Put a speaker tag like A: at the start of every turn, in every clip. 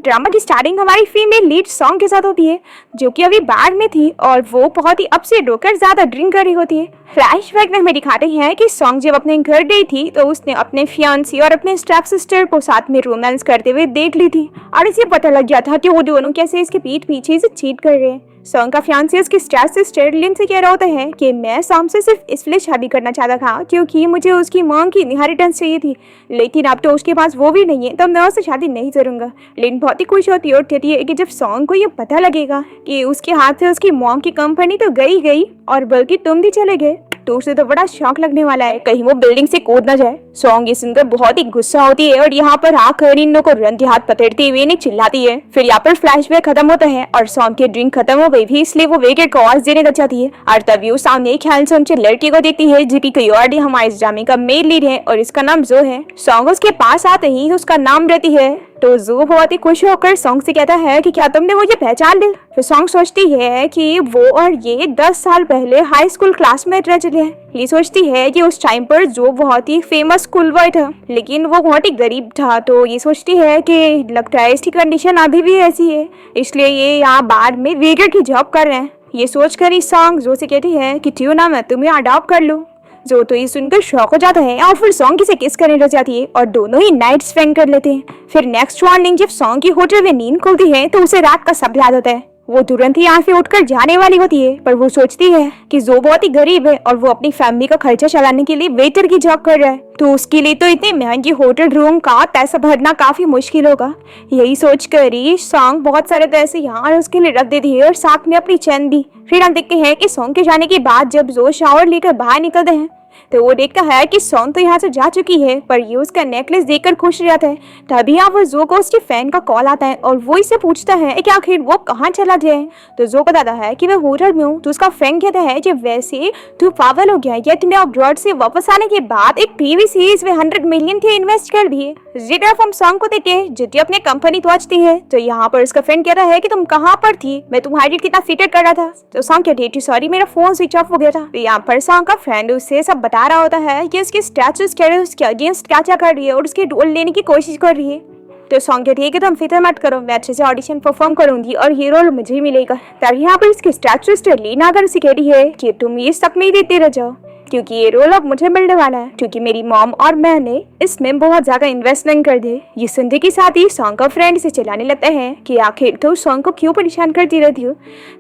A: Drama की starting हमारी female lead song के साथ होती है, जो कि अभी बार में थी और वो बहुत ही अपसेट होकर ज्यादा ड्रिंक कर रही होती है। फ्लैशबैक में हमें दिखाते हैं कि सॉन्ग जब अपने घर गई थी तो उसने अपने फियांसी और अपने स्टेप सिस्टर को साथ में रोमांस करते हुए देख ली थी और इसे पता लग गया था कि वो दोनों कैसे इसके पीठ पीछे से चीट कर रहे हैं। सॉन्ग का फियांसी उसकी स्टेप सिस्टर लिन से कह रहा होता है कि मैं सॉन्ग से सिर्फ इसलिए शादी करना चाहता था क्योंकि मुझे उसकी मां की इनहेरिटेंस चाहिए थी, लेकिन अब तो उसके पास वो भी नहीं है तो मैं उससे शादी नहीं करूंगा। लिन बहुत ही खुश होती है और कहती है कि जब सॉन्ग को ये पता लगेगा कि उसके हाथ से उसकी मां की कंपनी तो गई और बल्कि तुम भी चले गए तो उसे तो बड़ा शौक लगने वाला है, कहीं वो बिल्डिंग से कूद ना जाए। सॉन्ग ये सुनकर बहुत ही गुस्सा होती है और यहाँ पर आकर इन को रंगे हाथ पकड़ते हुए इन्हें चिल्लाती है। फिर यहाँ पर फ्लैशबैक खत्म होता है और सॉन्ग की ड्रिंक खत्म हो गई थी, इसलिए वो विकेट को आवाज देने लग जाती है और तभी वो सामने ख्याल से उनसे लड़की को देखती है जो कि कोई और हमारे इस ड्रामे का मेन लीड है और इसका नाम जो है। सॉन्ग उसके पास आते ही उसका नाम रहती है तो जो बहुत ही खुश होकर सॉन्ग से कहता है कि क्या तुमने मुझे पहचान लिया। फिर सॉन्ग सोचती है कि वो और ये 10 साल पहले हाई स्कूल क्लासमेट रह चले हैं। ये सोचती है कि उस टाइम पर जो बहुत ही फेमस स्कूल बॉय था लेकिन वो बहुत ही गरीब था, तो ये सोचती है कि लगता है इसकी कंडीशन अभी भी ऐसी है, इसलिए ये यहाँ बार में वेटर की जॉब कर रहे हैं। ये सोचकर इस सॉन्ग जो से कहती है कि क्यों ना मैं तुम्हें अडॉप्ट कर लूँ। जो तो ये सुनकर शौक हो जाता है और फिर सॉन्ग से किस करने लग जाती है और दोनों ही नाइट स्पेंड कर लेते हैं। फिर नेक्स्ट मॉर्निंग जब सॉन्ग की होटल में नींद खुलती है तो उसे रात का सब याद होता है। वो तुरंत ही यहाँ से उठकर जाने वाली होती है पर वो सोचती है कि जो बहुत ही गरीब है और वो अपनी फैमिली का खर्चा चलाने के लिए वेटर की जॉब कर रहा है तो उसके लिए तो इतने महंगे होटल रूम का पैसा भरना काफी मुश्किल होगा। यही सोचकर ही सॉन्ग बहुत सारे पैसे यहाँ उसके लिए रख देती है और साथ में अपनी चैन भी। फिर हम देखते हैं कि सॉन्ग के जाने के बाद जब जो शावर लेकर बाहर निकलते हैं तो वो देखता है कि सॉन्ग तो यहाँ से जा चुकी है पर ये उसका नेकलेस देखकर खुश रहता है। तभी यहाँ पर जो को उसके फैन का कॉल आता है और वो इससे पूछता है कि आखिर वो कहाँ चला जाए। तो जो बताता है कि मैं होटल में हूँ। तो उसका फ्रेंड कहता है कि वैसे तू पागल हो गया या तूने अब्रॉड से वापस आने के बाद एक टीवी सीरीज में 100 मिलियन थे इन्वेस्ट कर दिए। जितना हम सॉन्ग को देते हैं जितनी अपने कंपनी पहुंचती है तो यहाँ पर उसका फ्रेंड कहता है कि तुम कहाँ पर थी, मैं तुम्हारी कितना फिटर कर रहा था। तो सॉन्ग कहती है सॉरी मेरा फोन स्विच ऑफ हो गया था। तो यहाँ पर सॉन्ग का फ्रेंड उससे सब बता रहा होता है कि उसकी स्टैचूज कह रहे उसके अगेंस्ट क्या कर रही है और उसके रोल लेने की कोशिश कर रही है। तो सॉन्ग कहती है कि तुम फिक्र मत करो, मैं अच्छे से ऑडिशन परफॉर्म करूंगी और ये रोल मुझे ही मिलेगा। तभी यहाँ पर इसकी स्टैचू लीना अगर उसे कहती है कि तुम ये सब में ही देते रह जाओ क्योंकि ये रोल अब मुझे मिलने वाला है क्योंकि मेरी मॉम और मैंने इसमें बहुत ज्यादा इन्वेस्टमेंट कर दी। ये सुनते के साथ ही सॉन्ग का फ्रेंड इसे चिल्लाने लगता है कि आखिर तो सॉन्ग को क्यों परेशान करती रहती हो,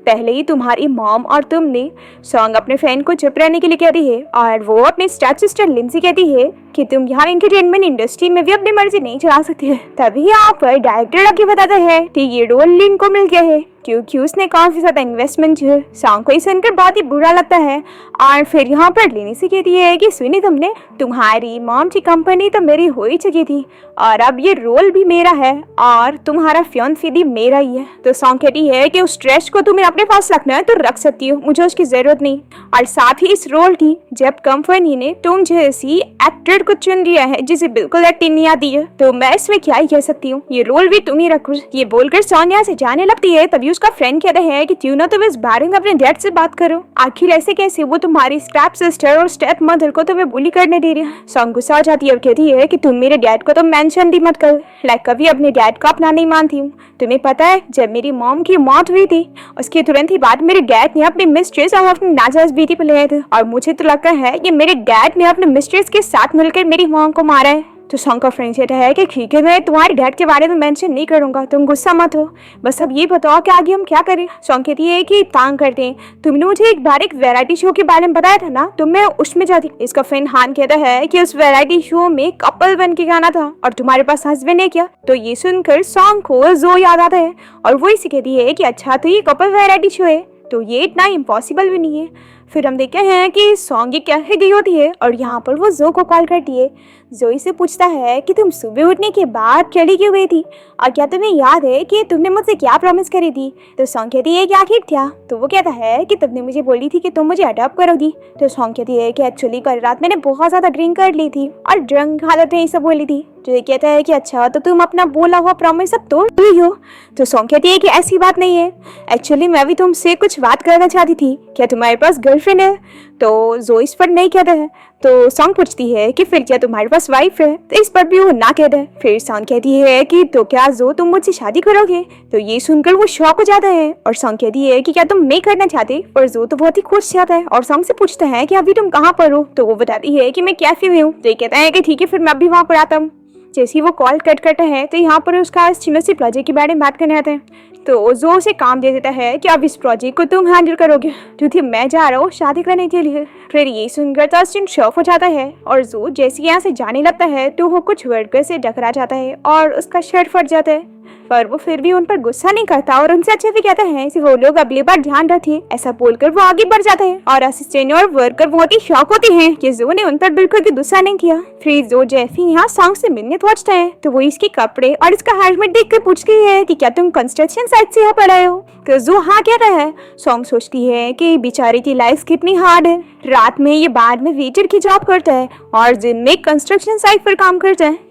A: पहले ही तुम्हारी मॉम और तुमने। सॉन्ग अपने फ्रेंड को चुप रहने के लिए कहती है और वो अपने स्टेप सिस्टर लिन से कहती है कि तुम यहाँ एंटरटेनमेंट इंडस्ट्री में भी अपनी मर्जी नहीं चला सकती है। तभी यहाँ पर डायरेक्टर आके बताता है कि ये रोल लिन को मिल गया है क्योंकि उसने काफी ज्यादा इन्वेस्टमेंट की है। सॉन्ग को सुनकर बहुत ही बुरा लगता है और फिर यहाँ पर लेनी से कहती है कि सुनी तुमने, तुम्हारी मॉम की कंपनी तो मेरी हो ही चुकी थी और अब ये रोल भी मेरा है और तुम्हारा फियांसी भी मेरा ही है। तो सॉन्ग कहती है कि उस स्ट्रेस को तुम्हें अपने पास रखना है तो रख सकती हो, मुझे उसकी जरूरत नहीं। और साथ ही इस रोल की जब कंपनी ने तुम जैसी एक्टर को चुन लिया है जिसे बिल्कुल एक्टिंग नहीं आती है तो मैं इसमें क्या ही कह सकती हूँ, ये रोल भी तुम ही रखो। ये बोलकर सॉन्ग यहाँ से जाने लगती है। तभी उसका फ्रेंड कहता है कि क्यों ना तुम इस बारे में अपने डैड से बात करो, आखिर ऐसे कैसे वो तुम्हारी स्टेप सिस्टर और स्टेप मदर को तुम्हें बुली करने दे रही है। सॉन्ग गुस्सा हो जाती है और कहती है कि तुम मेरे डैड को तो मेंशन भी मत करो, लाइक कभी अपने डैड को अपना नहीं मानती हूँ। तुम्हें पता है जब मेरी मॉम की मौत हुई थी उसके तुरंत ही बाद मेरे डैड ने अपनी मिस्ट्रेस और अपनी नाजायज बेटी पे ले थे और मुझे तो लगता है कि मेरे डैड ने अपने मिस्ट्रेस के साथ मिलकर मेरी मॉम को मारा है। तो सॉन्ग का फ्रेंड कहता है कि ठीक है मैं तुम्हारे डैड के बारे में मेंशन नहीं करूंगा, तुम गुस्सा मत हो, बस अब ये बताओ कि आगे हम क्या करें। सॉन्ग कहती है कि तांग करते हैं, तुमने मुझे एक बार एक वैरायटी शो के बारे में बताया था ना, तो मैं उसमें जाती। इसका फ्रेंड हान कहता है कि उस वैरायटी शो में कपल बन के गाना था और तुम्हारे पास हस्बैंड है क्या। तो ये सुनकर सॉन्ग को जो याद आता है और वो इसे कहती है कि अच्छा तो ये कपल वैरायटी शो है तो ये इतना इम्पॉसिबल भी नहीं है। फिर हम देखते हैं कि सॉन्ग ये क्या है गई होती है और यहाँ पर वो जो को कॉल करती है। जोई से पूछता है कि तुम सुबह उठने के बाद चली क्यों गई थी और क्या तुम्हें याद है कि तुमने मुझसे क्या प्रॉमिस करी थी। तो सॉन्ग कहती है कि आखिर क्या। तो वो कहता है कि तुमने मुझे बोली थी कि तुम मुझे अडॉप्ट करोगी। तो सॉन्ग कहती है कि एक्चुअली कल रात मैंने बहुत ज़्यादा ड्रिंक कर ली थी और ड्रंक हालत में ये सब बोली थी। तो ये कहता है कि अच्छा तो तुम अपना बोला हुआ प्रॉमिस अब तोड़ रही हो। तो सॉन्ग कहती है कि ऐसी बात नहीं है, एक्चुअली मैं भी तुमसे कुछ बात करना चाहती थी, क्या तुम्हारे पास गर्लफ्रेंड है। तो जो इस पर नहीं कहता है। तो सॉन्ग पूछती है कि फिर क्या तुम्हारे पास वाइफ है, तो इस पर भी वो ना कहता है। फिर सॉन्ग कहती है कि तो क्या जो तुम मुझसे शादी करोगे, तो ये सुनकर वो शॉक हो जाता है और सॉन्ग कहती है कि क्या तुम नहीं करना चाहते, पर जो तो बहुत ही खुश जाता है और सॉन्ग से पूछता है कि अभी तुम कहाँ पर हो, तो वो बताती है कि मैं कैफे में हूँ। तो ये कहता है कि ठीक है फिर मैं अभी वहाँ पर आता हूँ। जैसे ही वो कॉल कट करता है तो यहाँ पर उसका इस प्रोजेक्ट के बारे में बात करने आता है, तो जो उसे काम दे देता है कि अब इस प्रोजेक्ट को तुम हैंडल करोगे क्योंकि मैं जा रहा हूँ शादी करने के लिए। फिर ये सुनकर तो अस्टिन शॉक हो जाता है और जो जैसे यहाँ से जाने लगता है तो वो कुछ वर्कर से टकरा जाता है और उसका शर्ट फट जाता है, पर वो फिर भी उन पर गुस्सा नहीं करता और उनसे अच्छे से कहता है कि वो लोग अगली बार ध्यान रखें। ऐसा बोलकर वो आगे बढ़ जाता है और असिस्टेंट और वर्कर बहुत ही शॉक होते हैं कि जो ने उन पर बिल्कुल भी गुस्सा नहीं किया। फिर जो जैसे यहाँ सॉन्ग से मिलने पहुंचता है तो वो इसके कपड़े और इसका हेलमेट देख कर पूछती है कि क्या तुम कंस्ट्रक्शन साइट से यहाँ पर आए हो, तो जो हाँ कह रहा है। सॉन्ग सोचती है कि बेचारे की लाइफ कितनी हार्ड है, रात में ये बार में वेटर की जॉब करता है और दिन में कंस्ट्रक्शन साइट पर काम करता है।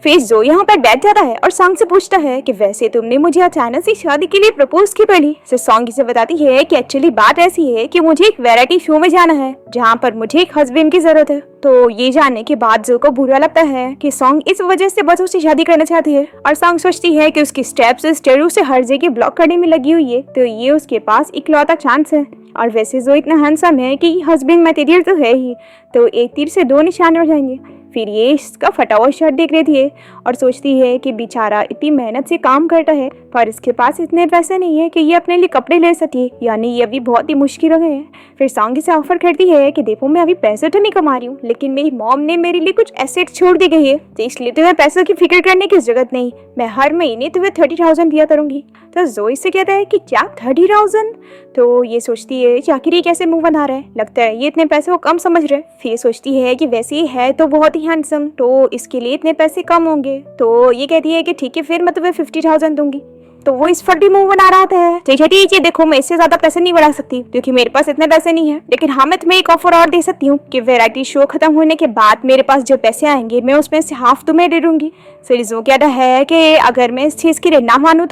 A: फिर जो यहाँ पर बैठ जाता है और सॉन्ग से पूछता है कि वैसे तुमने मुझे अचानक से शादी के लिए प्रपोज क्यों पड़ी। तो सॉन्ग इसे बताती है कि एक्चुअली बात ऐसी है कि मुझे एक वैरायटी शो में जाना है जहाँ पर मुझे एक हस्बैंड की जरूरत है। तो ये जानने के बाद जो को बुरा लगता है कि सॉन्ग इस वजह से बस उससे शादी करना चाहती है और सॉन्ग सोचती है कि उसकी स्टेप्स स्टेरू से हर जगह ब्लॉक करने में लगी हुई है, तो ये उसके पास इकलौता चांस है। और वैसे जो इतना हैंडसम है कि हस्बैंड मटेरियल तो है ही, तो एक तीर से दो निशाने हो जाएंगे। फिर ये इसका फटा हुआ शर्ट देख रही है और सोचती है कि बेचारा इतनी मेहनत से काम करता है पर इसके पास इतने पैसे नहीं है कि ये अपने लिए कपड़े ले सके, यानी ये अभी बहुत ही मुश्किल हो गए हैं। फिर सॉन्ग इसे ऑफर करती है कि देखो मैं अभी पैसे तो नहीं कमा रही हूँ लेकिन मेरी मॉम ने मेरे लिए कुछ एसेट छोड़ दी गई है, तो इसलिए तुम्हें पैसों की फिक्र करने की जरूरत नहीं, मैं हर महीने तुम्हें 30,000 दिया करूंगी। तो जोई से कहता है कि क्या 30,000, तो ये सोचती है कि आखिर ये कैसे मुंह बना रहा है, लगता है ये इतने पैसे को कम समझ रहे। फिर सोचती है कि वैसे ही है तो बहुत ही हैंडसम, तो इसके लिए इतने पैसे कम होंगे, तो ये कहती है कि ठीक है फिर मैं तुम्हें 50,000 दूंगी। तो वो इस फटी मुंह बना रहा था, ठीक है देखो मैं इससे ज्यादा पैसे नहीं बढ़ा सकती क्योंकि मेरे पास इतने पैसे नहीं है, लेकिन हाँ मैं तुम्हें एक ऑफर और दे सकती हूँ कि वैरायटी शो खत्म होने के बाद मेरे पास जो पैसे आएंगे मैं उसमें से हाफ तुम्हें दे दूंगी। फिर जो कहता है कि अगर मैं इस चीज के लिए ना मानूं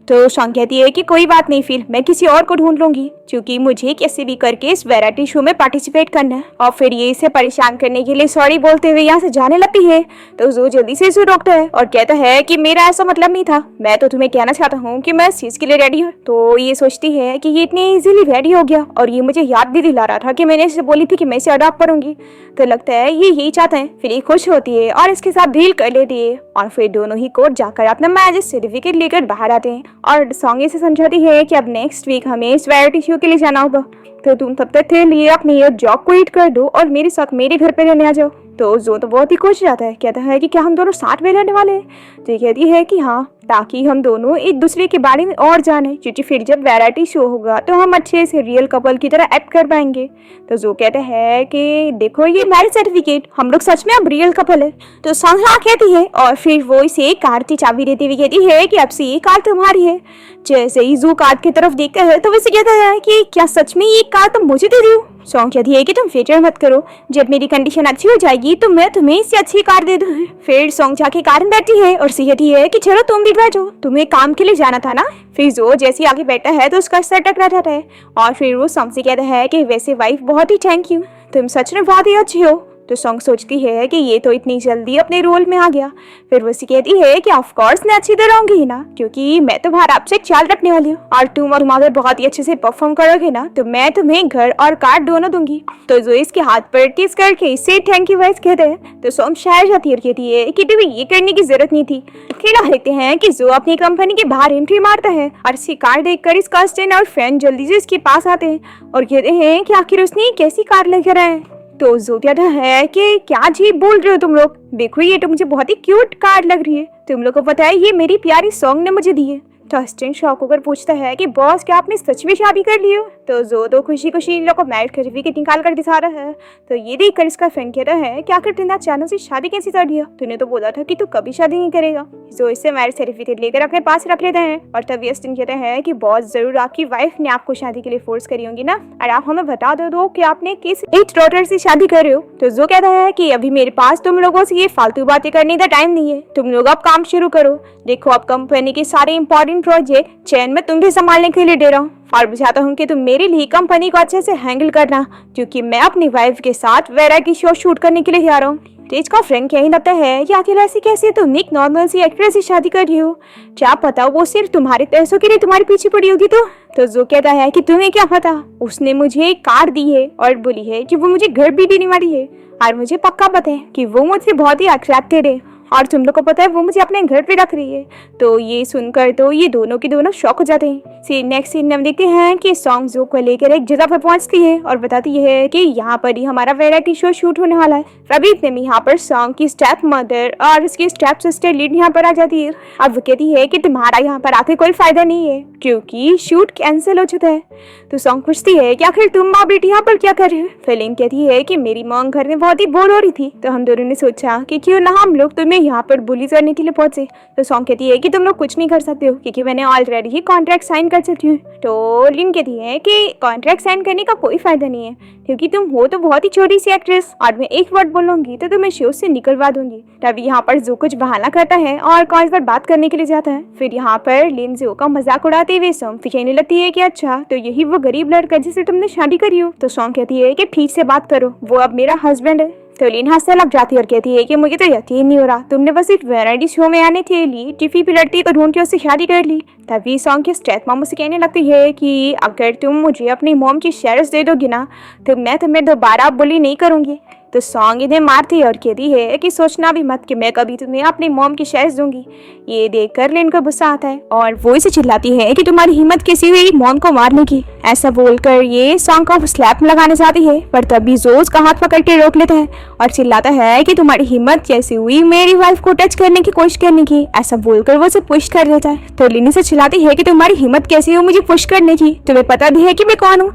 A: तो सॉन्ग कहती है कि कोई बात नहीं, फिर मैं किसी और को ढूंढ लूंगी क्योंकि मुझे कैसे भी करके इस वैरायटी शो में पार्टिसिपेट करना है। और फिर ये इसे परेशान करने के लिए सॉरी बोलते हुए यहाँ से जाने लगती है, तो जो जल्दी से इसे रोकता है और कहता है कि मेरा ऐसा मतलब नहीं था, मैं तो तुम्हें कहना चाहता हूँ कि मैं इस चीज के लिए रेडी हूँ। तो ये सोचती है कि ये इतनी इजीली रेडी हो गया और ये मुझे याद भी दिला रहा था कि मैंने इसे बोली थी कि मैं इसे अडॉप्ट करूंगी, तो लगता है ये यही चाहते हैं। फिर ये खुश होती है और इसके साथ डील कर लेती है और फिर दोनों ही कोर्ट जाकर अपना मैरिज सर्टिफिकेट लेकर बाहर आते हैं और सॉन्ग इसे समझाती है कि अब नेक्स्ट वीक हमें इस वैरायटी शो के लिए जाना होगा, तो तुम तब तक के लिए अपनी ये जॉब क्विट कर दो और मेरे साथ मेरे घर पे रहने आ जाओ। तो जो तो बहुत ही खुश जाता है, कहता है कि क्या हम दोनों साथ में रहने वाले हैं, तो ये कहती है कि हाँ, ताकि हम दोनों एक दूसरे के बारे में और जाने, क्योंकि फिर जब वैरायटी शो होगा तो हम अच्छे से रियल कपल की तरह एक्ट कर पाएंगे। तो जो कहता है कि देखो ये मैरिज सर्टिफिकेट, हम लोग सच में अब रियल कपल है। तो सॉन्ग हाँ कहती है और फिर वो इसे कार की चाबी देती हुई कहती है कि अब से ये कार तुम्हारी है। जैसे ही जू कार की तरफ देखता है तो वैसे कहता है कि क्या सच में ये कार तुम मुझे दे रही हो। सॉन्ग कहती है कि तुम फिक्र मत करो, जब मेरी कंडीशन अच्छी हो जाएगी तो मैं तुम्हें इससे अच्छी कार दे दूँ। फिर सॉन्ग जाके कार में बैठी है और कहती है कि चलो तुम भी बैठो, तुम्हें काम के लिए जाना था ना। फिर जो जैसे आगे बैठा है तो उसका सर टकरा जाता है और फिर वो सॉन्ग से कहता है कि वैसे वाइफ बहुत ही थैंक यू, तुम सच में बहुत ही अच्छी हो। तो सॉन्ग सोचती है कि ये तो इतनी जल्दी अपने रोल में आ गया। फिर वो कहती है कि ऑफ कोर्स मैं अच्छी तरह रहूंगी ना, क्योंकि मैं तुम्हारा आपसे ख्याल रखने वाली हूँ और तुम अगर बहुत ही अच्छे से परफॉर्म करोगे ना तो मैं तुम्हें घर और कार दोनों दूंगी। तो जो इसके हाथ पर किस करके इसे थैंक यू वाइस कहते हैं। तो सॉन्ग शायर जाती है, कहती है कि तुम्हें ये करने की जरूरत नहीं थी। फिर देखते हैं कि जो अपनी कंपनी के बाहर एंट्री मारता है और इसकी कार देखकर इसका स्टैंड और फ्रेंड जल्दी से इसके पास आते हैं और कहते हैं कि आखिर उसने कैसी कार लेकर आए। तो जो कहता है कि क्या जी बोल रहे हो तुम लोग, देखो ये तो मुझे बहुत ही क्यूट कार लग रही है, तुम लोग को पता है ये मेरी प्यारी सॉन्ग ने मुझे दी है। तो अस्टिन शॉक होकर पूछता है कि बॉस क्या आपने सच में शादी कर ली हो। तो जो तो खुशी खुशी इन लोग को मैरिज सर्टिफिकेट निकाल कर दिखा रहा है। तो ये देखकर इसका फ्रेंड कहता है कि आखिर तूने अचानक से शादी कैसे कर दिया, तूने तो बोला था कि तू कभी शादी नहीं करेगा। जो इससे मैरिज सर्टिफिकेट लेकर अपने पास रख लेते हैं और तभी अस्टिन कहता है कि बॉस जरूर आपकी वाइफ ने आपको शादी के लिए फोर्स करी होंगी ना, और आप हमें बता दो कि आपने किस एज डॉटर से शादी कर रहे हो। तो जो कहता है कि अभी मेरे पास तुम लोगों से ये फालतू बातें करने का टाइम नहीं है, तुम लोग अब काम शुरू करो। देखो अब कंपनी के सारे इंपॉर्टेंट प्रोजेक्ट चैन में तुम भी संभालने के लिए दे रहा हूँ। और चाहता हूँ कि तुम मेरे लिए कंपनी को अच्छे से हैंडल करना, क्योंकि मैं अपनी वाइफ के साथ वैरायटी शो शूट करने के लिए जा रहा हूँ। तेज का फ्रेंड यही लगता है कि आखिर ऐसी कैसे तुम एक नॉर्मल सी एक्ट्रेस से शादी कर रही हो, क्या पता वो सिर्फ तुम्हारे पैसों के लिए तुम्हारे पीछे पड़ी होगी। तो जो कहता है कि तुम्हें क्या पता, उसने मुझे एक कार दी है और बोली है कि वो मुझे घर भी देने वाली है, और मुझे पक्का पता है कि वो मुझसे बहुत ही अट्रैक्टेड है, और तुम लोग को पता है वो मुझे अपने घर पे रख रही है। तो ये सुनकर तो ये दोनों के दोनों शॉक हो जाते हैं। नेक्स्ट सीन में हम देखते हैं कि सॉन्ग जो को लेकर एक जगह पर पहुंचती है और बताती है कि यहाँ पर ही हमारा वैरायटी शो शूट होने वाला है। अभी इतने में यहाँ पर सॉन्ग की स्टेप मदर और उसकी स्टेप सिस्टर लीड यहाँ पर आ जाती है। अब वो कहती है कि तुम्हारा यहाँ पर आके कोई फायदा नहीं है, क्योंकि शूट कैंसिल हो चुका है। तो सॉन्ग पूछती है कि आखिर तुम माँ बेटी यहाँ पर क्या कर रहे हो। फिलिंग कहती है कि मेरी मॉम घर में बहुत ही बोर हो रही थी, तो हम दोनों ने सोचा कि क्यों ना हम लोग तुम्हें यहाँ पर बुली करने के लिए पहुंचे। तो सॉन्ग कहती है कि तुम लोग कुछ नहीं कर सकते हो, क्योंकि मैंने ऑलरेडी ही कॉन्ट्रैक्ट साइन कर चुकी हूँ। तो लिन कहती है कि कॉन्ट्रैक्ट साइन करने का कोई फायदा नहीं है, क्योंकि तुम हो तो बहुत ही छोटी सी एक्ट्रेस, और मैं एक वर्ड बोलूंगी तो तुम्हें शो से निकलवा दूंगी। तभी यहाँ पर जो कुछ बहाना करता है और कॉल पर बात करने के लिए जाता है। फिर यहाँ पर लिन जो का मजाक उड़ाते हुए सॉन्ग कहने लगती है कि अच्छा तो यही वो गरीब लड़का जिससे तुमने शादी करी हो। तो सॉन्ग कहती है कि ठीक से बात करो, वो अब मेरा हस्बैंड है। तो लिन हंसने लग जाती है और कहती है कि मुझे तो यकीन नहीं हो रहा, तुमने बस एक वैरायटी शो में आने के लिए टिफी पे लड़ती तो ढूंढ के उससे शादी कर ली। तभी सॉन्ग के स्टेप मॉम से कहने लगती है कि अगर तुम मुझे अपनी मॉम की शेयर्स दे दोगी ना, तो मैं तुम्हें दोबारा बुली नहीं करूंगी। तो सॉन्ग इन्हें मारती है और कहती है कि सोचना भी मत कि मैं कभी तुम्हें अपनी मॉम की शेयर्स दूंगी। ये देखकर लिन को गुस्सा आता है और वो इसे चिल्लाती है कि तुम्हारी हिम्मत कैसी हुई मॉम को मारने की। ऐसा बोलकर ये सॉन्ग को स्लैप लगाने जाती है, पर तभी जो उसका हाथ पकड़ के रोक लेता है और चिल्लाता है कि तुम्हारी हिम्मत कैसी हुई मेरी वाइफ को टच करने की कोशिश करने की। ऐसा बोलकर वो उसे पुश कर देता है। तो लिन से चिल्लाती है कि तुम्हारी हिम्मत कैसी हो मुझे पुश करने की, तुम्हें पता भी है कि मैं कौन हूँ।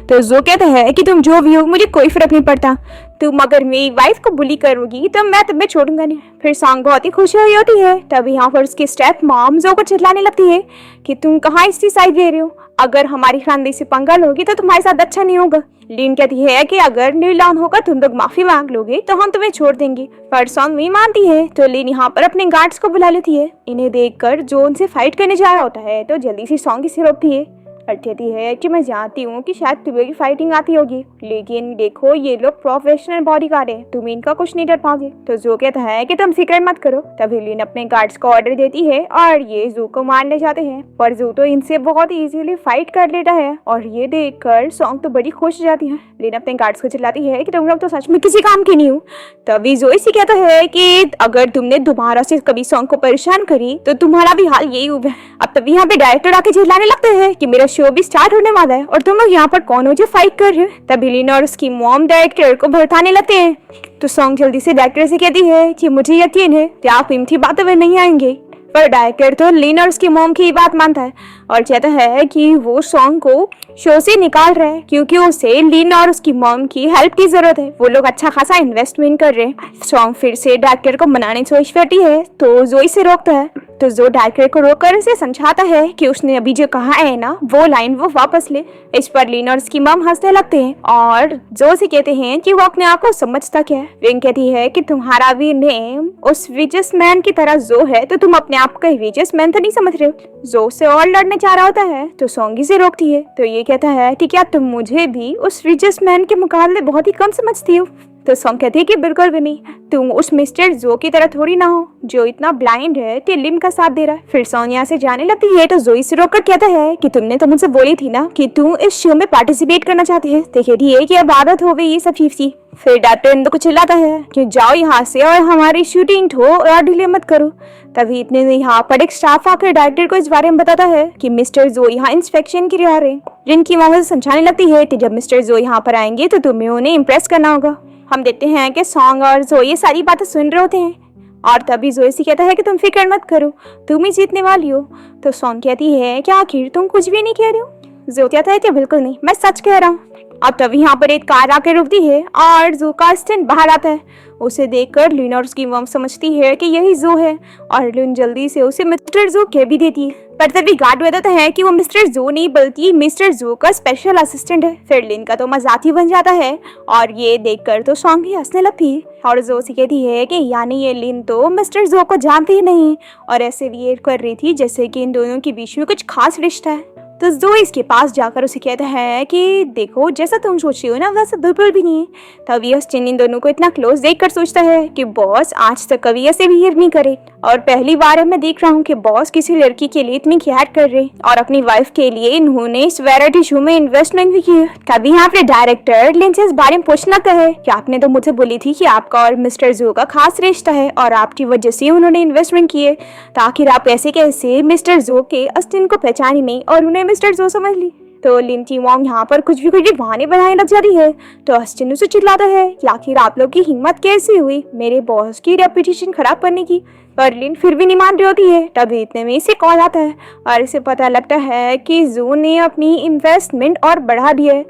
A: तो जो कहता है कि तुम जो भी हो मुझे कोई फर्क नहीं पड़ता, तुम अगर मेरी वाइफ को बुली करोगी तो मैं तुम्हें छोड़ूंगा नहीं। फिर सॉन्ग बहुत ही खुश हुई होती है। तभी यहाँ पर उसकी स्टेप मॉम जो को चिल्लाने लगती है कि तुम कहाँ इसकी साइड ले रहे हो, अगर हमारी खानदानी से पंगा लोगी तो तुम्हारे साथ अच्छा नहीं होगा। लिन कहती है कि अगर नीलान होगा तुम लोग माफी मांग लोगे तो हम तुम्हें छोड़ देंगे, पर सॉन्ग नहीं मानती है। तो लिन यहाँ पर अपने गार्ड्स को बुला लेती है। इन्हें देखकर जो उनसे फाइट करने जा रहा होता है तो जल्दी से सॉन्ग इसे रोकती है और कहती है कि मैं जानती हूँ कि शायद तुम्हें भी फाइटिंग आती होगी, लेकिन देखो ये लोग प्रोफेशनल बॉडीगार्ड है, तुम इनका कुछ नहीं डर पाओगे। तो जो कहता है कि तुम फिक्र मत करो। तभी लिन अपने गार्ड्स को ऑर्डर देती है और ये जू को मारने जाते हैं, पर जू तो इनसे बहुत इजीली फाइट कर लेता है। और ये देखकर सॉन्ग तो बड़ी खुश हो जाती है। लिन अपने गार्ड्स को चिल्लाती है कि तुम लोग तो सच में किसी काम की नहीं हो। तभी जो इसी कहता है कि अगर तुमने दोबारा से कभी सॉन्ग को परेशान करी तो तुम्हारा भी हाल यही होगा। अब तभी यहाँ पे डायरेक्टर आके चिल्लाने लगते हैं कि मेरा शो भी स्टार्ट होने वाला है और तुम लोग यहाँ पर कौन हो जो फाइट कर रहे हो। तभी लिन और उसकी मॉम डायरेक्टर को भड़काने लगते हैं। तो सॉन्ग जल्दी से डायरेक्टर से कहती है कि मुझे यकीन है कि आप इनकी बातों में नहीं आएंगे, पर डायरेक्टर तो लिन और उसकी मॉम की बात मानता है और चाहता है कि वो सॉन्ग को शो से निकाल रहे हैं, क्योंकि उसे लिन और उसकी मॉम की हेल्प की जरूरत है। वो लोग अच्छा खासा इन्वेस्टमेंट कर रहे हैं। सॉन्ग फिर से डायरेक्टर को मनाने की कोशिश करती है तो जो इसे रोकता है। तो जो डायरेक्टर को रोककर इसे समझाता है कि उसने अभी जो कहा है ना वो लाइन वो वापस ले। इस पर लिन और उसकी मॉम हंसने लगते हैं और जो से कहते हैं कि वो अपने आप को समझता क्या है। रिंग कहती है कि तुम्हारा भी नेम उस विजस मैन की तरह जो है, तो तुम अपने आप को विजस मैन तो नहीं समझ रहे हो। जो से और लड़ने चाह रहा होता है तो सॉन्गी से रोकती है। तो ये कहता है कि क्या तुम मुझे भी उस विजस मैन के मुकाबले बहुत ही कम समझती हो। तो सॉन्ग कहती है कि बिल्कुल भी नहीं, तुम उस मिस्टर जो की तरह थोड़ी ना हो जो इतना ब्लाइंड है कि लिम का साथ दे रहा है। फिर सॉन्ग यहाँ से जाने लगती है तो जोई से रोककर कहता है कि तुमने तो मुझसे बोली थी ना कि तू इस शो में पार्टिसिपेट करना चाहती है, तो कहती है कि अब आदत हो गई ये सब चीज की। फिर डॉक्टर इंदु को चिल्लाता है कि जाओ यहाँ से और हमारी शूटिंग हो और डिले मत करो। तभी इतने में यहाँ पर एक स्टाफ आकर डायरेक्टर को इस बारे में बताता है कि मिस्टर जो यहाँ इंस्पेक्शन के लिए आ रहे हैं। जिनकी मॉम समझाने लगती है कि जब मिस्टर जो यहाँ पर आएंगे तो तुम्हें उन्हें इम्प्रेस करना होगा। हम देखते हैं कि सॉन्ग और जो ये सारी बातें सुन रहे होते हैं और तभी जोई से कहता है कि तुम फिक्र मत करो, तुम ही जीतने वाली हो। तो सॉन्ग कहती है कि आखिर तुम कुछ भी नहीं कह रहे हो। जो कहता है कि बिल्कुल नहीं, मैं सच कह रहा हूँ। अब तभी यहाँ पर एक कार आकर रुकती है और जो का स्टैंड बाहर आता है। उसे देखकर लिन और उसकी मॉम समझती है कि यही जो है और लिन जल्दी से उसे मिस्टर जो कह भी देती है। पर तभी गार्ड बताता है कि वो मिस्टर जो नहीं बल्कि मिस्टर जो का स्पेशल असिस्टेंट है। फिर लिन का तो मजाक ही बन जाता है और ये देखकर तो सॉन्ग ही हंसने लगती है और जो से कहती है कि यानी ये लिन तो मिस्टर जो को जानती ही नहीं और ऐसे बिहेव कर रही थी जैसे कि इन दोनों के बीच में कुछ खास रिश्ता है। तो जोई इसके पास जाकर उसे कहता है कि देखो जैसा तुम सोच रही हो ना वैसा बिल्कुल भी नहीं है। तभी अस्टिन इन दोनों को इतना क्लोज देखकर सोचता है कि बॉस आज तक कभी ऐसे बिहेव नहीं करे और पहली बार अब मैं देख रहा हूँ कि बॉस किसी लड़की के लिए इतनी केयर कर रहे और अपनी वाइफ के लिए इन्होंने इस वैरायटी शो में इन्वेस्टमेंट भी की है। तभी यहाँ पे डायरेक्टर लिन से इस बारे में पूछना है कि आपने तो मुझे बोली थी कि आपका और मिस्टर जो का खास रिश्ता है और आपकी वजह से उन्होंने इन्वेस्टमेंट की है, तो आखिर आप ऐसे कैसे मिस्टर जो के अस्टिन को पहचानी नहीं और उन्हें मिस्टर जो समझ ली। तो लिन की मॉम यहाँ पर कुछ भी बहाने बनाने लग जाती है। तो अस्टिन उसे चिल्लाता है कि आखिर आप लोग की हिम्मत कैसे हुई मेरे बॉस की रेपुटेशन खराब करने की, पर लिन फिर भी नहीं मान रही होती है। तभी इतने में इसे कॉल आता है और इसे पता लगता है कि जो ने अपनी इन्वेस्टमेंट और बढ़ा दी है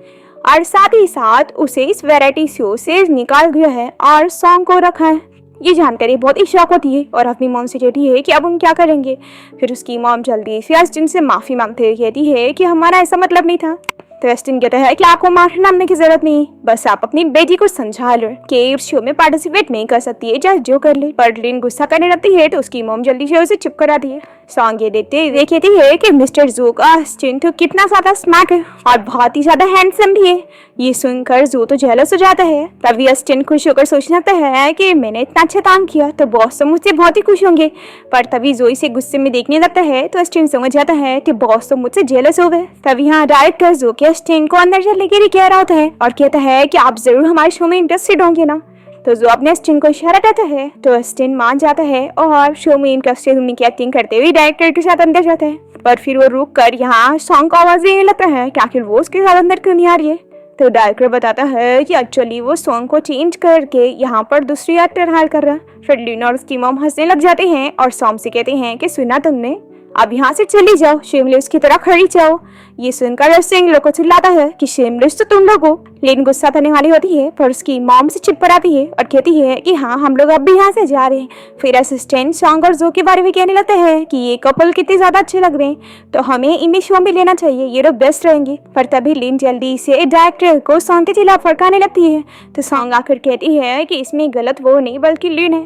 A: और साथ ही साथ उसे इस वैरायटी शो से निकाल दिया है और सॉन्ग को रखा है। ये जानकारी बहुत ही शॉक होती है और अपनी मॉम से कहती है कि अब हम क्या करेंगे। फिर उसकी मॉम जल्दी से अस्टिन से माफ़ी मांगते हुए कहती है कि हमारा ऐसा मतलब नहीं था। तो अस्टिन कहता है कि आपको माफी मांगने की जरूरत नहीं, बस आप अपनी बेटी को समझा लो कि इस शो में पार्टिसिपेट नहीं कर सकती है, चाहे जो कर ले। पर लिन गुस्सा करने लगती है तो उसकी मॉम जल्दी से उसे चुप कराती है। सॉन्ग ये देते हुए कहती है कि मिस्टर जो का अस्टिन तो कितना ज्यादा स्मार्ट है और बहुत ही ज्यादा हैंडसम भी है। ये सुनकर जो तो जेलस हो जाता है। तभी अस्टिन खुश होकर सोचने लगता है कि मैंने इतना अच्छा काम किया तो बॉस तो मुझसे बहुत ही खुश होंगे। पर तभी जोई से गुस्से में देखने लगता है तो अस्टिन समझ जाता है कि बॉस तो मुझसे जेलस हो गए। तभी यहाँ डायरेक्टर जो के अस्टिन को अंदर से लेकर ही कह रहा होता है और कहता है कि आप जरूर हमारे शो में इंटरेस्टेड होंगे ना। तो जो अपने अस्टिन को इशारा करता है तो अस्टिन मान जाता है और शो में इंटरेस्टेड होने की एक्टिंग करते हुए डायरेक्टर के साथ अंदर जाता है। पर फिर वो रुक कर यहाँ सॉन्ग को आवाज देने लगता है कि आखिर वो उसके साथ अंदर क्यों नहीं आ रही है। तो डायरेक्टर बताता है कि एक्चुअली वो सॉन्ग को चेंज करके यहाँ पर दूसरी एक्टर हायर कर रहा है। फिर लिन और उसकी मॉम हंसने लग जाते हैं और सॉन्ग से कहते हैं कि सुना तुमने, अब यहाँ से चली जाओ, शेमलेस की तरह खड़ी जाओ। ये सुनकर रसिंग लोग को चिल्लाता है कि शेमलेस तो तुम लोग हो। लिन गुस्सा करने वाली होती है पर उसकी मॉम से चुप कराती है और कहती है कि हाँ हम लोग अब भी यहाँ से जा रहे हैं। फिर असिस्टेंट सॉन्ग और जो के बारे में कहने लगता है कि ये कपल कितने ज्यादा अच्छे लग रहे हैं तो हमें इन्हें शो में लेना चाहिए, ये लोग बेस्ट रहेंगे। पर तभी लिन जल्दी से डायरेक्टर को सॉन्ग के खिलाफ फड़काने लगती है। तो सॉन्ग आकर कहती है कि इसमें गलत वो नहीं बल्कि लिन है।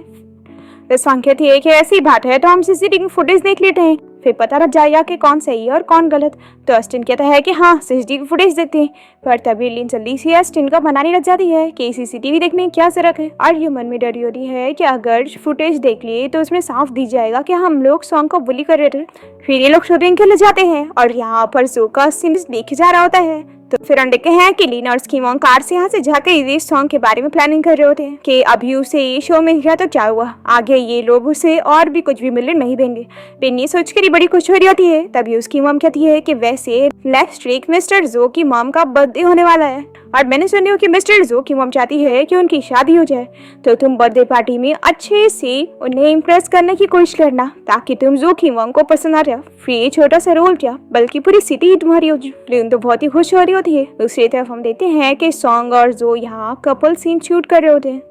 A: तो सॉन्ग कहती है कि ऐसी बात है तो हम सीसीटीवी फुटेज देख लेते हैं, फिर पता लग जाएगा कि कौन सही है और कौन गलत। तो अस्टिन कहता है कि हाँ सीसीटीवी फुटेज देते हैं। पर तभी लिन जल्दी से अस्टिन को बनाने लग जाती है कि सीसीटीवी देखने की क्या जरूरत है और ये मन में डरी होती है कि अगर फुटेज देख लिए तो उसमें साफ दिख जाएगा कि हम लोग सॉन्ग को बुली कर रहे थे। फिर ये लोग शूटिंग के लिए जाते हैं और यहाँ पर जो का सीन देखे जा रहा होता है। तो फिर हम देखते हैं कि लिन और उसकी मॉम कार से यहाँ से जाकर इस सॉन्ग के बारे में प्लानिंग कर रहे होते हैं कि अभी उसे ये शो मिल गया तो क्या हुआ, आगे ये लोग उसे और भी कुछ भी मिलियन नहीं देंगे। पिन ये सोचकर ही बड़ी खुश हो रही होती है। तभी उसकी मॉम कहती है कि वैसे नेक्स्ट वीक मिस्टर जो की मॉम का बर्थडे होने वाला है और मैंने सुनी हो कि मिस्टर जो की मॉम चाहती है कि उनकी शादी हो जाए, तो तुम बर्थडे पार्टी में अच्छे से उन्हें इम्प्रेस करने की कोशिश करना ताकि तुम जो की मॉम को पसंद आ जाए। फिर ये छोटा सा रोल क्या बल्कि पूरी सिटी ही तुम्हारी हो जाए। लिन तो बहुत ही खुश हो रही होती है। दूसरी तरफ हम देखते हैं कि सॉन्ग और जो यहाँ कपल सीन शूट कर रहे होते हैं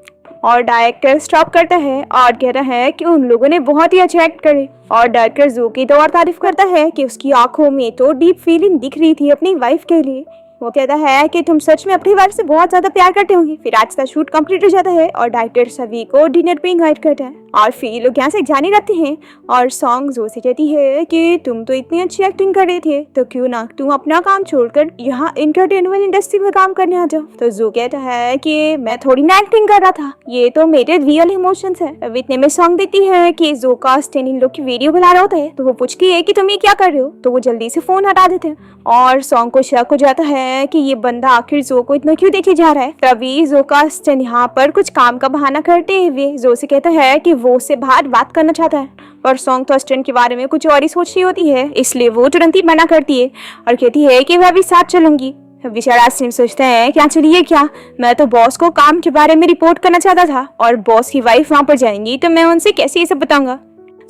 A: और डायरेक्टर स्टॉप करता है और कहता है कि उन लोगों ने बहुत ही अच्छा एक्ट करे। और डायरेक्टर जो की तो और तारीफ करता है कि उसकी आंखों में तो डीप फीलिंग दिख रही थी अपनी वाइफ के लिए। वो कहता है कि तुम सच में अपनी वाइफ से बहुत ज्यादा प्यार करते होंगे। फिर आज का शूट कंप्लीट हो जाता है और डायरेक्टर सभी को डिनर पे इनवाइट करता है और फिर लोग यहाँ से जाने लगते हैं और सॉन्ग जो से कहती है कि तुम तो इतनी अच्छी एक्टिंग कर रहे थे तो क्यों ना तुम अपना काम छोड़कर यहाँ एंटरटेनमेंट इंडस्ट्री में काम करने आ जाओ। तो जो कहता है कि मैं थोड़ी ना एक्टिंग कर रहा था, ये तो मेरे रियल इमोशंस है। अब इतने में सॉन्ग देती है कि जो का अस्टिन इन लोग की वीडियो बना रहा होता है तो वो पूछती है कि तुम ये क्या कर रहे हो, तो वो जल्दी से फोन हटा देते हैं और सॉन्ग को शक हो जाता है कि ये बंदा आखिर जो को इतना क्यों देखे जा रहा है। तभी जो का अस्टिन यहाँ पर कुछ काम का बहाना करते हुए जो से कहता है कि वो से बाहर बात करना चाहता है और सॉन्ग तो अस्टिन के बारे में कुछ और ही सोच रही होती है, इसलिए वो तुरंत ही मना करती है और कहती है कि मैं भी साथ चलूंगी। बेचारा अस्टिन सोचता है क्या चलिए क्या, मैं तो बॉस को काम के बारे में रिपोर्ट करना चाहता था और बॉस की वाइफ वहां पर जाएंगी तो मैं उनसे कैसे ये सब बताऊंगा।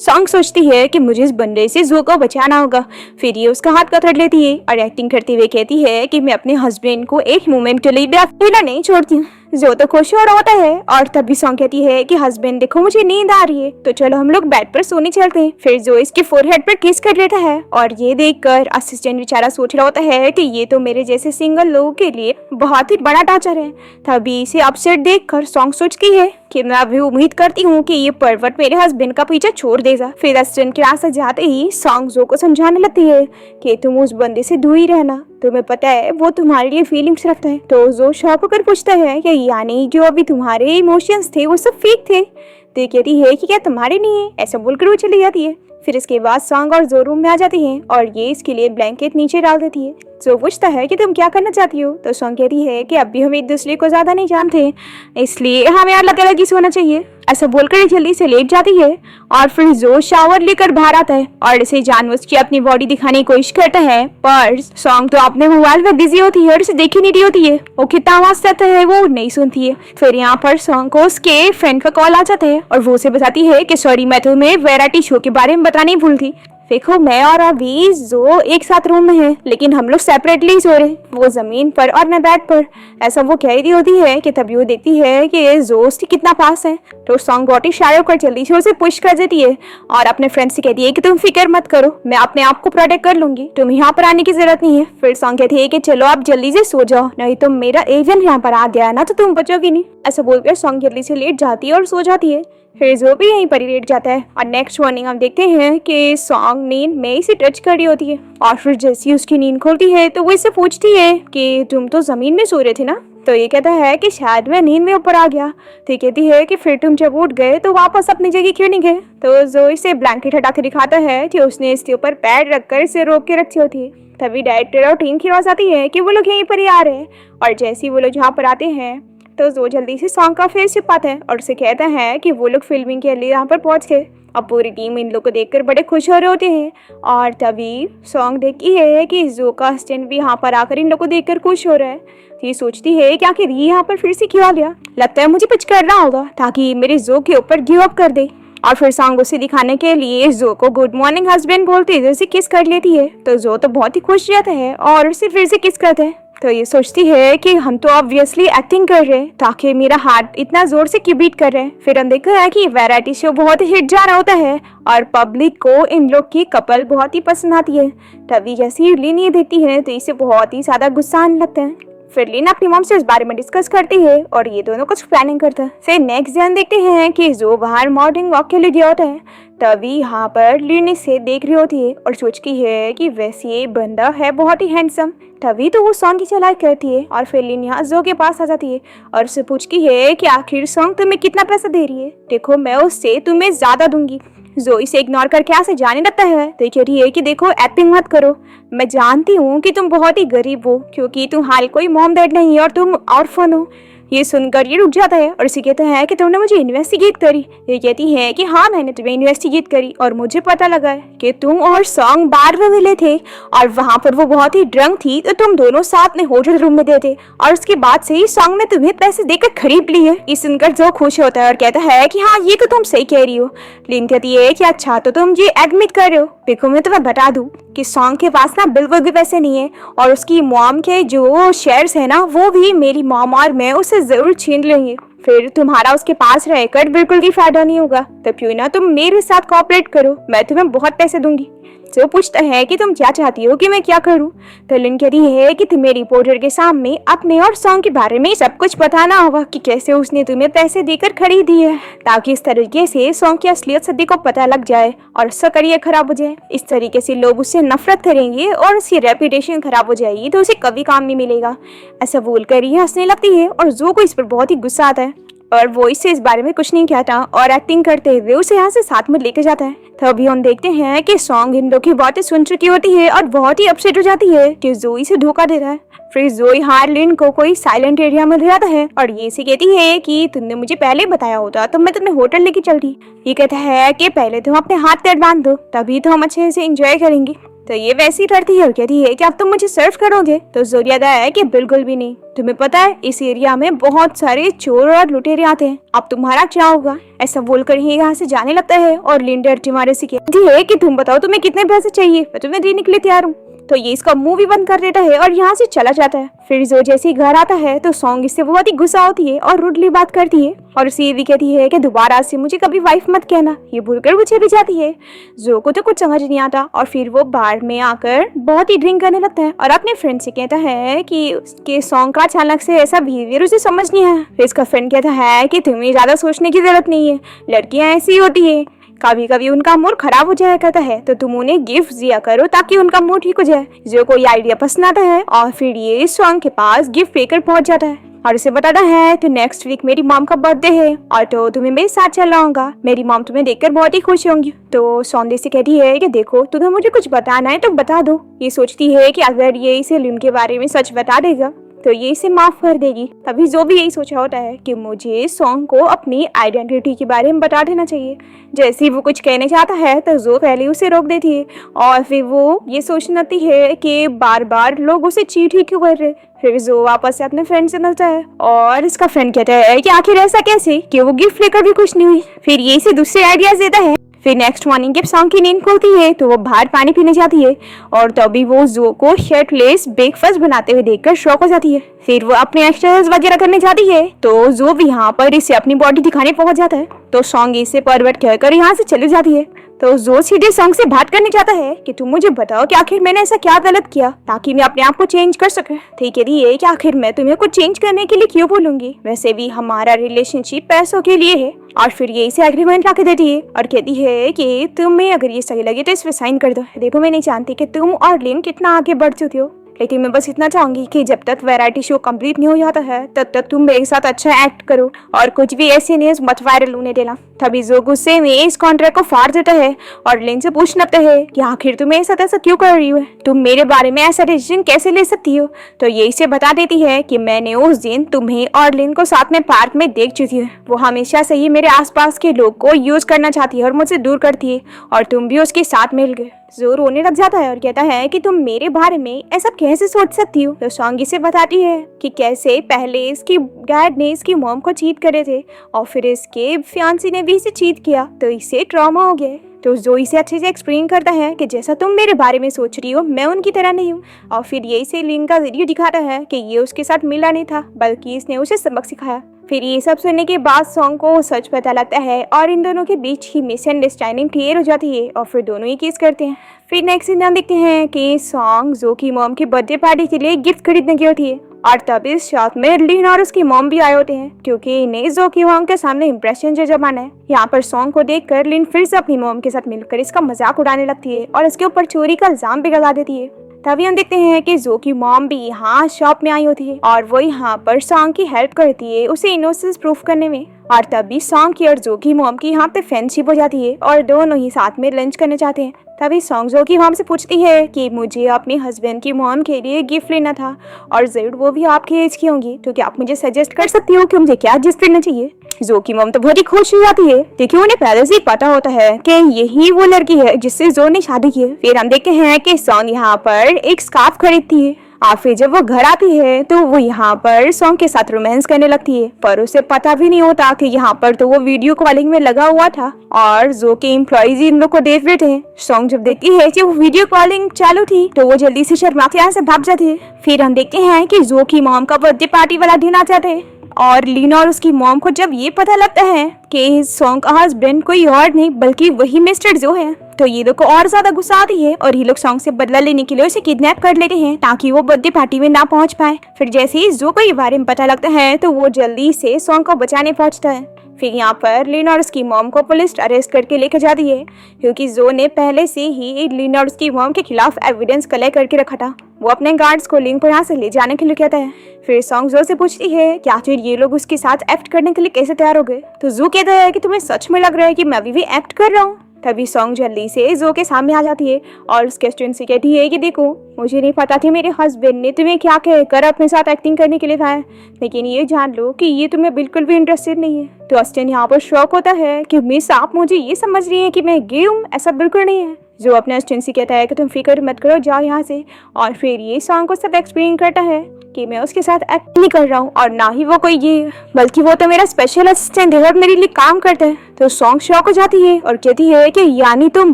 A: सॉन्ग सोचती है कि मुझे इस बंदे से जो को बचाना होगा। फिर ये उसका हाथ पकड़ लेती है और एक्टिंग करते हुए कहती है कि मैं अपने हस्बैंड को एक मोमेंट के लिए भी अकेला नहीं छोड़ती हूँ। जो तो खुश हो रहा होता है और तभी सॉन्ग कहती है कि हस्बैंड देखो मुझे नींद आ रही है तो चलो हम लोग बेड पर सोने चलते हैं। फिर जो इसके फोरहेड पर किस कर लेता है और ये देखकर असिस्टेंट बेचारा सोच रहा होता है कि ये तो मेरे जैसे सिंगल लोगों के लिए बहुत ही बड़ा टार्चर है। तभी इसे अपसेट देखकर सॉन्ग सोचती है कि मैं अभी उम्मीद करती हूँ कि ये परवट मेरे हस्बैंड का पीछा छोड़ देगा। फिर असिस्टेंट के रास्ते जाते ही सॉन्ग जो को समझाने लगती है कि तुम उस बंदे से दूर ही रहना, तुम्हें पता है वो तुम्हारे लिए फीलिंग्स रखता है। तो जो शॉक होकर पूछता है कि यानी जो अभी तुम्हारे इमोशंस थे वो सब फेक थे। तो कहती है कि क्या तुम्हारे नहीं है, ऐसा बोलकर वो चली जाती है। फिर इसके बाद सॉन्ग और जो रूम में आ जाती हैं और ये इसके लिए ब्लैंकेट नीचे डाल देती है। जो पूछता है कि तुम क्या करना चाहती हो तो सॉन्ग कहती है कि अभी हम एक दूसरे को ज्यादा नहीं जानते इसलिए हमें अलग अलग ही सोना चाहिए। ऐसा बोलकर जल्दी से लेट जाती है और फिर जो शावर लेकर बाहर आता है और इसे जानबूझ के अपनी बॉडी दिखाने की कोशिश करता है, पर सॉन्ग तो अपने मोबाइल में बिजी होती है और उसे देख ही नहीं रही होती है। वो कितना आवाज करता है वो नहीं सुनती है। फिर यहाँ पर सॉन्ग को उसके फ्रेंड का कॉल आ जाता है और वो उसे बताती है कि सॉरी मैं तुम्हें वैरायटी शो के बारे में बताने भूल थी। देखो मैं और अभी जो एक साथ रूम में है लेकिन हम लोग सेपरेटली सो रहे, वो जमीन पर और मैं बेड पर। ऐसा वो कह रही होती है कि तभी वो देखती है कि जोस्ट कितना पास है। तो सॉन्ग बहुत इशारे होकर जल्दी से उसे पुश कर देती है और अपने फ्रेंड से कहती है कि तुम फिक्र मत करो, मैं अपने आप को प्रोटेक्ट कर लूंगी, तुम्हें यहाँ पर आने की जरूरत नहीं है। फिर सॉन्ग कहती है कि चलो आप जल्दी से सो जाओ, नहीं तो मेरा एजेंट यहाँ पर आ गया ना तो तुम बचोगी नहीं। ऐसा बोलकर सॉन्ग जल्दी से लेट जाती है और सो जाती है। फिर जो भी यहीं पर ही लेट जाता है और नेक्स्ट मॉर्निंग हम देखते हैं कि सॉन्ग नींद में इसे टच कर रही होती है और फिर जैसी उसकी नींद खुलती है तो वो इससे पूछती है कि तुम तो जमीन में सो रहे थे ना। तो ये कहता है कि शायद मैं नींद में ऊपर आ गया। तो कहती है कि फिर तुम जब उठ गए तो वापस अपनी जगह क्यों नहीं गए। तो जो इसे ब्लैंकेट हटा के दिखाता है कि उसने इसके ऊपर पैर रखकर इसे रोक के रखी होती है। तभी डायरेक्टर और टीम की आवाज आती है कि वो लोग यहीं पर ही आ रहे हैं और जैसे ही वो लोग यहाँ पर आते हैं तो जो जल्दी से सॉन्ग का फेस छिपाता है और उसे कहता है कि वो लोग फिल्मिंग के लिए यहाँ पर पहुंच गए। अब पूरी टीम इन लोग को देखकर बड़े खुश हो रहे होते हैं और तभी सॉन्ग देखती है कि जो का स्टैंड भी यहाँ पर आकर इन लोग को देखकर खुश हो रहा है। तो ये सोचती है कि आखिर ये यहाँ पर फिर से क्यों आ गया, लगता है मुझे कुछ करना होगा ताकि मेरे जो के ऊपर गिव अप कर दे। और फिर सॉन्ग उसे दिखाने के लिए जो को गुड मॉर्निंग हस्बैंड बोलते जैसे किस कर लेती है। तो जो तो बहुत ही खुश रहता है और उसे फिर से किस करता है। तो ये सोचती है कि हम तो ऑब्वियसली एक्टिंग कर रहे हैं ताकि मेरा हार्ट इतना जोर से क्यों बीट कर रहे हैं। फिर हम देखा है कि वैरायटी शो बहुत ही हिट जा रहा होता है और पब्लिक को इन लोग की कपल बहुत ही पसंद आती है। तभी जैसे ही लिन ये देखती है तो इसे बहुत ही ज्यादा गुस्सा आने लगता है। फिर लिन अपनी मॉम से इस बारे में डिस्कस करती है और ये दोनों कुछ प्लानिंग करते हैं। फिर नेक्स्ट डे देखते हैं कि जो बाहर मॉर्निंग वॉक के लिए गया होता है तभी यहाँ पर लिन इसे देख रही होती है और सोचती है कि वैसे ये बंदा है बहुत ही हैंडसम। तभी तो वो सॉन्ग की चलाई करती है और फिर लिन यहाँ जो के पास आ जाती है और उससे पूछती है कि आखिर सॉन्ग तुम्हें कितना पैसा दे रही है, देखो मैं उससे तुम्हें ज्यादा दूंगी। जो इसे इग्नोर करके यहाँ से जाने लगता है तो कह रही है कि देखो एक्टिंग मत करो, मैं जानती हूँ कि तुम बहुत ही गरीब हो क्योंकि तुम्हारे कोई मॉम डैड नहीं है और तुम ऑर्फन हो। ये सुनकर ये रुक जाता है और उसे कहता है कि तुमने मुझे इन्वेस्टिगेट करी। ये कहती है कि हाँ मैंने तुम्हें इन्वेस्टिगेट करी और मुझे पता लगा है कि तुम और सॉन्ग बार में मिले थे और वहाँ पर वो बहुत ही ड्रंक थी तो तुम दोनों साथ में होटल रूम में गए थे और उसके बाद से ही सॉन्ग ने तुम्हें पैसे देकर खरीद ली है। ये सुनकर जो खुश होता है और कहता है कि हाँ ये तो तुम सही कह रही हो। लिन कहती है कि अच्छा तो तुम ये एडमिट कर रहे हो, देखो मैं तुम्हें बता दूं कि सॉन्ग के पास ना बिल्कुल भी पैसे नहीं है और उसकी मॉम के जो शेयर्स है ना वो भी मेरी मॉम और मैं उसे जरूर छीन लेंगे। फिर तुम्हारा उसके पास रहकर बिल्कुल भी फायदा नहीं होगा, तो क्यों ना तुम मेरे साथ कोऑपरेट करो, मैं तुम्हें बहुत पैसे दूंगी। जो पूछता है कि तुम क्या चाहती हो कि मैं क्या करूं। तो लिन कह रही है कि तुम्हें रिपोर्टर के सामने अपने और सॉन्ग के बारे में सब कुछ बताना होगा कि कैसे उसने तुम्हें पैसे देकर खरीदी है ताकि इस तरीके से सॉन्ग की असलियत सदी को पता लग जाए और उसका करियर खराब हो जाए। इस तरीके से लोग उससे नफरत करेंगे और उसकी रेपुटेशन खराब हो जाएगी तो उसे कभी काम नहीं मिलेगा। ऐसा बोलकर ये हंसने लगती है और जो को इस पर बहुत ही गुस्सा आता है और वो इससे इस बारे में कुछ नहीं कहता और एक्टिंग करते हुए उसे यहाँ से साथ में लेके जाता है। तभी हम देखते हैं कि सॉन्ग इन लोग की बातें सुन चुकी होती है और बहुत ही अपसेट हो जाती है कि जोई से धोखा दे रहा है। फिर जोई हार्लिन को कोई साइलेंट एरिया में ले जाता है और ये से कहती है कि तुमने मुझे पहले बताया होता तो मैं तुम्हें होटल लेके चलती। ये कहता है कि पहले तुम अपने हाथ पैर बांध दो तभी तो हम अच्छे से एंजॉय करेंगे। तो ये वैसे ही करती है और कहती है कि अब तुम मुझे सर्व करोगे। तो जोरी कहता है कि बिल्कुल भी नहीं, तुम्हें पता है इस एरिया में बहुत सारे चोर और लुटेरे आते हैं, अब तुम्हारा क्या होगा। ऐसा बोलकर ही यहाँ से जाने लगता है और लिंडर तुम्हारे से कहती है कि तुम बताओ तुम्हें कितने पैसे चाहिए, मैं तुम्हें देने के लिए तैयार हूँ। तो ये इसका मुंह भी बंद कर देता है और यहाँ से चला जाता है। फिर जो जैसे ही घर आता है तो सॉन्ग इससे बहुत ही गुस्सा होती है और रूडली बात करती है और उसे ये भी कहती है कि दोबारा से मुझे कभी वाइफ मत कहना। ये भूलकर वो चली जाती है। जो को तो कुछ समझ नहीं आता और फिर वो बार में आकर बहुत ही ड्रिंक करने लगता है और अपने फ्रेंड से कहता है कि उसके सॉन्ग का अचानक से ऐसा बिहेवियर उसे समझ नहीं आया। फिर इसका फ्रेंड कहता है कि तुम्हें ज्यादा सोचने की जरूरत नहीं है, लड़कियां ऐसी होती है, कभी कभी उनका मूड खराब हो जाया करता है तो तुम उन्हें गिफ्ट दिया करो ताकि उनका मूड ठीक हो जाए। जो कोई आइडिया पसंद आता है और फिर ये सॉन्ग के पास गिफ्ट लेकर पहुंच जाता है और उसे बताता है तो नेक्स्ट वीक मेरी मॉम का बर्थडे है और तो तुम्हें मेरे साथ चलना होगा, मेरी मॉम तुम्हें देखकर बहुत ही खुश होंगी। तो सौंदे से कहती है कि देखो तुम्हें मुझे कुछ बताना है तो बता दो। ये सोचती है कि अगर ये इसे लिन के बारे में सच बता देगा तो ये इसे माफ कर देगी। तभी जो भी यही सोचा होता है कि मुझे सॉन्ग को अपनी आइडेंटिटी के बारे में बता देना चाहिए। जैसे ही वो कुछ कहने चाहता है तो जो पहले उसे रोक देती है और फिर वो ये सोचने लगती है कि बार बार लोग उसे चीट ही क्यों कर रहे। फिर जो वापस से अपने फ्रेंड से मिलता है और इसका फ्रेंड कहता है कि आखिर ऐसा कैसे कि वो गिफ्ट लेकर भी खुश नहीं हुई। फिर ये इसे दूसरे आइडियाज देता है। फिर नेक्स्ट मॉर्निंग जब सॉन्ग की नींद खुलती है तो वो बाहर पानी पीने जाती है और तभी वो जो को शर्टलेस ब्रेकफास्ट बनाते हुए देखकर शॉक हो जाती है। फिर वो अपने एक्सरसाइज वगैरह करने जाती है तो जो भी यहाँ पर इसे अपनी बॉडी दिखाने पहुंच जाता है तो सॉन्ग इसे परवट कहकर यहाँ से चली जाती है। तो जो सीधे सॉन्ग से बात करने चाहता है कि तुम मुझे बताओ कि आखिर मैंने ऐसा क्या गलत किया ताकि मैं अपने आप को चेंज कर सकूं। ठीक है ये कि आखिर मैं तुम्हें कुछ चेंज करने के लिए क्यों बोलूंगी, वैसे भी हमारा रिलेशनशिप पैसों के लिए है। और फिर ये इसे एग्रीमेंट ला के देती है और कहती है कि तुम्हें अगर ये सही लगे तो इस पे साइन कर दो। देखो मैं नहीं जानती कि तुम और लिन कितना आगे बढ़ चुके हो, लेकिन मैं बस इतना चाहूंगी कि जब तक वैरायटी शो कंप्लीट नहीं हो जाता है तब तक तुम मेरे साथ अच्छा एक्ट करो और कुछ भी ऐसे न्यूज मत वायरल होने देना। तभी जो गुस्से में इस कॉन्ट्रैक्ट को फाड़ देता है और लिन से पूछने लगता है कि आखिर तुम मेरे साथ ऐसा क्यों कर रही हो, तुम मेरे बारे में ऐसा डिसीजन कैसे ले सकती हो। तो ये इसे बता देती है कि मैंने उस दिन तुम्हें और लिन को साथ में पार्क में देख चुकी हूँ। वो हमेशा से ही मेरे आसपास के लोग को यूज करना चाहती है और मुझसे दूर करती है और तुम भी उसके साथ मिल गए। जो रोने लग जाता है और कहता है कि तुम मेरे बारे में ऐसा कैसे सोच सकती हो। तो सॉन्ग इसे बताती है कि कैसे पहले इसकी डैड ने इसकी मॉम को चीट करे थे और फिर इसके फियांसी ने भी इसे चीट किया तो इसे ट्रॉमा हो गया। तो जो इसे अच्छे से एक्सप्लेन करता है कि जैसा तुम मेरे बारे में सोच रही हो मैं उनकी तरह नहीं हूँ। और फिर ये इसे लिन का वीडियो दिखाता है कि ये उसके साथ मिला नहीं था बल्कि इसने उसे सबक सिखाया। फिर ये सब सुनने के बाद सॉन्ग को सच पता लगता है और इन दोनों के बीच ही मिसअंडरस्टैंडिंग क्लियर हो जाती है और फिर दोनों ही किस करते हैं। फिर नेक्स्ट दिन हम देखते हैं कि सॉन्ग जो की मॉम की बर्थडे पार्टी के लिए गिफ्ट खरीदने की होती है और तब इस शॉप में लिन और उसकी मॉम भी आए होते हैं क्योंकि इन्हें जो की मॉम के सामने इम्प्रेशन जो जमाना है। यहाँ पर सॉन्ग को देखकर लिन फिर से अपनी मॉम के साथ मिलकर इसका मजाक उड़ाने लगती है और इसके ऊपर चोरी का इल्जाम भी लगा देती है। तभी हम देखते हैं कि जो की मॉम भी यहाँ शॉप में आई होती है और वो यहाँ पर सॉन्ग की हेल्प करती है उसे इनोसेंस प्रूफ करने में। और तभी सॉन्ग की और जो की मॉम की यहाँ पे फ्रेंडशिप हो जाती है और दोनों ही साथ में लंच करने जाते हैं। तभी सॉन्ग जो की मॉम से पूछती है कि मुझे अपने हस्बैंड की मॉम के लिए गिफ्ट लेना था और जरूर वो भी आपके एज की होंगी, तो क्या आप मुझे सजेस्ट कर सकती हो कि मुझे क्या गिफ्ट लेना चाहिए। जो की मॉम तो बहुत ही खुश हो जाती है क्योंकि उन्हें पहले से ही पता होता है कि यही वो लड़की है जिससे जो ने शादी की है। फिर हम देखते हैं कि सॉन्ग यहाँ पर एक स्कार्फ खरीदती है और फिर जब वो घर आती है तो वो यहाँ पर सॉन्ग के साथ रोमांस करने लगती है पर उसे पता भी नहीं होता कि यहाँ पर तो वो वीडियो कॉलिंग में लगा हुआ था और जो के एम्प्लॉइज इन लोग को देख रहे थे। सॉन्ग जब देखती है कि वो वीडियो कॉलिंग चालू थी तो वो जल्दी से शर्मा के यहाँ से भाग जाती है। फिर हम देखते हैं कि जो की मॉम का बर्थडे पार्टी वाला दिन आ जाता है और लीन और उसकी मॉम को जब ये पता लगता है कि सॉन्ग का हस्बैंड कोई और नहीं बल्कि वही मिस्टर जो है तो ये लोग को और ज्यादा गुस्सा आती है और ये लोग सॉन्ग से बदला लेने के लिए उसे किडनैप कर लेते हैं ताकि वो बर्थडे पार्टी में ना पहुंच पाए। फिर जैसे ही जो को ये बारे में पता लगता है तो वो जल्दी से सॉन्ग को बचाने पहुंचता है। फिर यहाँ पर लिन और उसकी मॉम को पुलिस अरेस्ट करके लेकर जाती है क्योंकि जो ने पहले से ही लिन और उसकी मॉम के खिलाफ एविडेंस कलेक्ट करके रखा था। वो अपने गार्ड्स को लिन को यहाँ से ले जाने के लिए कहता है। फिर सॉन्ग जो से पूछती है कि आखिर ये लोग उसके साथ एक्ट करने के लिए कैसे तैयार हो गए। तो जो कहता है कि तुम्हें सच में लग रहा है कि मैं अभी भी एक्ट कर रहा हूँ। तभी सॉन्ग जल्दी से जो के सामने आ जाती है और उसके स्टूडेंट से कहती है कि देखो मुझे नहीं पता थी मेरे हस्बैंड ने तुम्हें क्या कहकर अपने साथ एक्टिंग करने के लिए कहा है, लेकिन ये जान लो कि ये तुम्हें बिल्कुल भी इंटरेस्टेड नहीं है। तो अस्टन यहाँ पर शौक होता है कि मिस आप मुझे ये समझ रही है कि मैं गे हूँ, ऐसा बिल्कुल नहीं है। जो अपने अस्टन से कहता है कि तुम फिक्र मत करो, जाओ यहाँ से। और फिर ये सॉन्ग को सब एक्सप्लेन करता है कि मैं उसके साथ एक्ट नहीं कर रहा हूँ और ना ही वो कोई ये, बल्कि वो तो मेरा स्पेशल असिस्टेंट है और मेरे लिए काम करता है। तो सॉन्ग शॉक हो जाती है और कहती है कि यानी तुम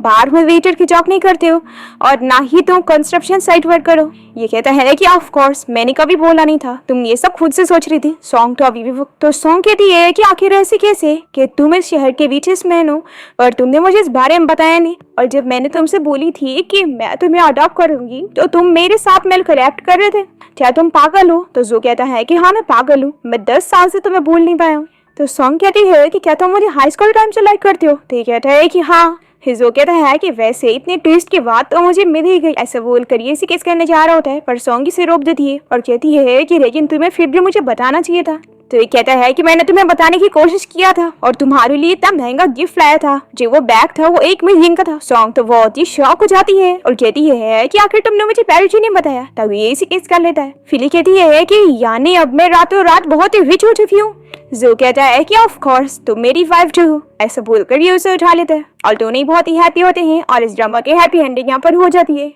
A: बार में वेटर की जॉब नहीं करते हो और ना ही तुम कंस्ट्रक्शन साइट वर्क करो। ये कहता है कि ऑफ कोर्स मैंने कभी बोला नहीं था, तुम ये सब खुद से सोच रही थी। सॉन्ग तो अभी भी तो सॉन्ग कहती है कि आखिर ऐसे कैसे कि तुम इस शहर के बीचेस मैन हो और तुमने मुझे इस बारे में बताया नहीं, और जब मैंने तुमसे बोली थी कि मैं तुम्हें अडॉप्ट करूंगी तो तुम मेरे साथ मिल कलेक्ट कर रहे थे, क्या तुम पागल हो? तो जो कहता है कि हाँ मैं पागल हूँ, मैं 10 साल से तुम्हें भूल नहीं पाया हूँ। तो सॉन्ग कहती है कि क्या तुम मुझे हाई स्कूल टाइम से लाइक करते हो? तो ये कहता है कि हाँ। हिजो कहता है कि वैसे इतने ट्विस्ट के बाद तो मुझे मिल ही गई, ऐसे बोलकर ये इसे किस करने जा रहा होता है, पर सॉन्ग इसे रोक देती है और कहती है कि लेकिन तुम्हें फिर भी मुझे बताना चाहिए था। तो ये कहता है कि मैंने तुम्हें बताने की कोशिश किया था और तुम्हारे लिए इतना महंगा गिफ्ट लाया था, जो वो बैग था वो 1 मिलियन का था। सॉन्ग तो बहुत ही शॉक हो जाती है और कहती है कि आखिर तुमने मुझे पहले क्यों नहीं बताया? तब ये इसे किस कर लेता है। फिली कहती है कि यानी अब मैं रातों रात बहुत ही रिच हो चुकी हूँ। जो कहता है कि ऑफ कोर्स तुम मेरी वाइफ जो हो, ऐसा बोलकर ये उसे उठा लेता है और दोनों ही बहुत ही हैप्पी होते हैं और इस ड्रामा की हैप्पी एंडिंग यहाँ पर हो जाती है।